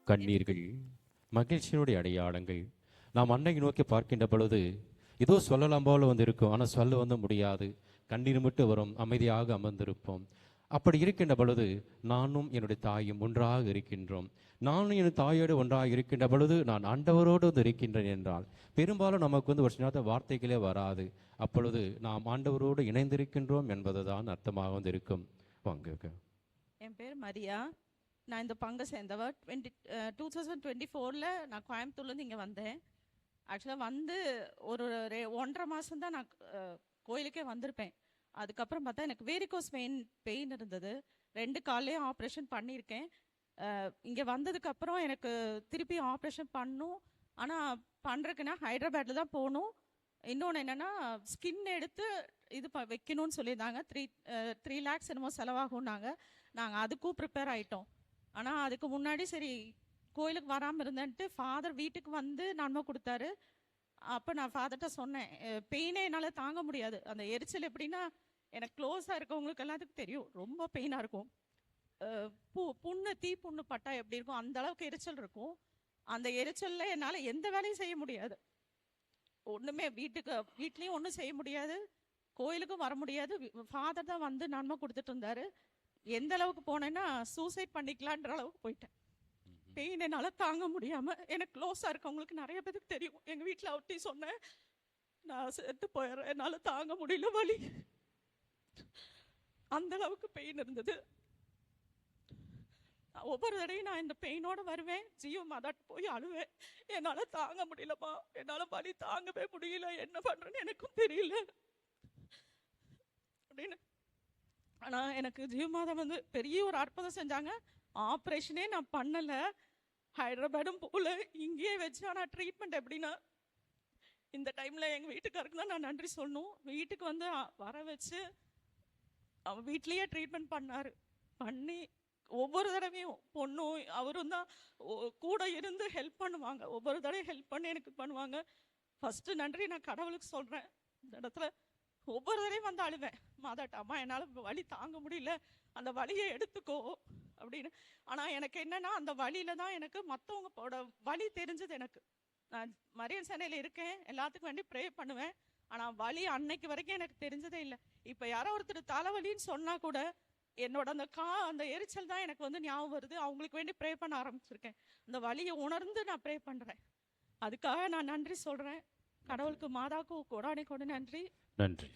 கண்ணீர்கள் மகிழ்ச்சியினுடைய அடையாளங்கள். நாம் அன்னைக்கு நோக்கி பார்க்கின்ற பொழுது ஏதோ சொல்லலாம் போல வந்து இருக்கும், ஆனால் சொல்ல வந்து முடியாது. கண்ணீர் மட்டும் வரும், அமைதியாக அமர்ந்திருப்போம். அப்படி இருக்கின்ற பொழுது நானும் என்னுடைய தாயும் ஒன்றாக இருக்கின்றோம். நானும் என் தாயோடு ஒன்றாக இருக்கின்ற பொழுது நான் ஆண்டவரோடு வந்து இருக்கின்றேன் என்றால் பெரும்பாலும் நமக்கு வந்து ஒரு சில நேரத்தில் வார்த்தைகளே வராது. அப்பொழுது நாம் ஆண்டவரோடு இணைந்திருக்கின்றோம் என்பதுதான் அர்த்தமாக வந்து இருக்கும். வாங்க. என் பேர் மரியா. நான் இந்த பங்கை சேர்ந்தவர். 2024 நான் கோயம்புத்தூர்லேருந்து இங்கே வந்தேன். ஆக்சுவலாக வந்து ஒரு 1.5 மாதம் தான் நான் கோயிலுக்கே வந்திருப்பேன். அதுக்கப்புறம் பார்த்தா எனக்கு வேரிகோஸ் பெயின் இருந்தது. 2 கால்லையும் ஆப்ரேஷன் பண்ணியிருக்கேன். இங்கே வந்ததுக்கப்புறம் எனக்கு திருப்பி ஆப்ரேஷன் பண்ணும். ஆனால் பண்ணுறதுக்குன்னா ஹைதராபாத்தில் தான் போகணும். இன்னொன்று என்னென்னா ஸ்கின் எடுத்து இது வைக்கணும்னு சொல்லியிருந்தாங்க. 3 lakhs என்னமோ செலவாகும்னாங்க. நாங்கள் அதுக்கும் ப்ரிப்பேர் ஆகிட்டோம். ஆனால் அதுக்கு முன்னாடி சரி கோயிலுக்கு வராமல் இருந்தேன்ட்டு ஃபாதர் வீட்டுக்கு வந்து நன்மை கொடுத்தாரு. அப்போ நான் ஃபாதர்கிட்ட சொன்னேன், பெயினே என்னால் தாங்க முடியாது. அந்த எரிச்சல் எப்படின்னா, எனக்கு க்ளோஸாக இருக்கவங்களுக்கு எல்லாத்துக்கும் தெரியும், ரொம்ப பெயினாக இருக்கும். புண்ணு பட்டா எப்படி இருக்கும் அந்த அளவுக்கு எரிச்சல் இருக்கும். அந்த எரிச்சலில் என்னால் எந்த வேலையும் செய்ய முடியாது. ஒன்றுமே வீட்லேயும் ஒன்றும் செய்ய முடியாது, கோயிலுக்கும் வர முடியாது. ஃபாதர் தான் வந்து நன்மை கொடுத்துட்டு இருந்தாரு. எந்த அளவுக்கு போனேன்னா சூசைட் பண்ணிக்கலான்ற அளவுக்கு போயிட்டேன். பெயின் என்னால் தாங்க முடியாமல், எனக்கு க்ளோஸாக இருக்கவங்களுக்கு நிறைய பேருக்கு தெரியும். எங்கள் வீட்டில் அவட்டி சொன்னேன், நான் செத்து போயிடுறேன், என்னால் தாங்க முடியல வலி. அந்த அளவுக்கு பெயின் இருந்தது. ஒவ்வொரு தடையும் நான் இந்த பெயினோட வருவேன், ஜியோ மதாட்டு போய் அழுவேன். என்னால் தாங்க முடியலப்பா, என்னால் வலி தாங்கவே முடியல, என்ன பண்ணுறேன்னு எனக்கும் தெரியல அப்படின்னு. ஆனால் எனக்கு ஜியோ மாதா வந்து பெரிய ஒரு அற்புதம் செஞ்சாங்க. ஆப்ரேஷனே நான் பண்ணலை, ஹைதராபாடும் போகல, இங்கேயே வச்சு. ஆனால் ட்ரீட்மெண்ட் எப்படின்னா, இந்த டைமில் எங்கள் வீட்டுக்காருக்கு தான் நான் நன்றி சொல்லணும். வீட்டுக்கு வந்து வர வச்சு அவன் வீட்லேயே ட்ரீட்மெண்ட் பண்ணி ஒவ்வொரு தடவையும் பொண்ணும் அவரும் தான் கூட இருந்து ஹெல்ப் பண்ணுவாங்க. ஒவ்வொரு தடவையும் ஹெல்ப் பண்ணி எனக்கு பண்ணுவாங்க. ஃபஸ்ட்டு நன்றி நான் கடவுளுக்கு சொல்கிறேன். இந்த இடத்துல ஒவ்வொரு தடவையும் வந்து அழுவேன், மாதாட்ட, அம்மா என்னால் வலி தாங்க முடியல, அந்த வலியை எடுத்துக்கோ அப்படின்னு. ஆனால் எனக்கு என்னன்னா, அந்த வழியில தான் எனக்கு மற்றவங்களோட வலி தெரிஞ்சது. எனக்கு நான் மரியன் சேனையில் இருக்கேன், எல்லாத்துக்கும் வேண்டி ப்ரே பண்ணுவேன். ஆனால் வலி அன்னைக்கு வரைக்கும் எனக்கு தெரிஞ்சதே இல்லை. இப்போ யாரோ ஒருத்தர் தலைவலின்னு சொன்னால் கூட என்னோட அந்த எரிச்சல் தான் எனக்கு வந்து ஞாபகம் வருது. அவங்களுக்கு வேண்டி ப்ரே பண்ண ஆரம்பிச்சிருக்கேன். அந்த வலியை உணர்ந்து நான் ப்ரே பண்ணுறேன். அதுக்காக நான் நன்றி சொல்கிறேன் கடவுளுக்கு, மாதாவுக்கும் கொடானே நன்றி. நன்றி.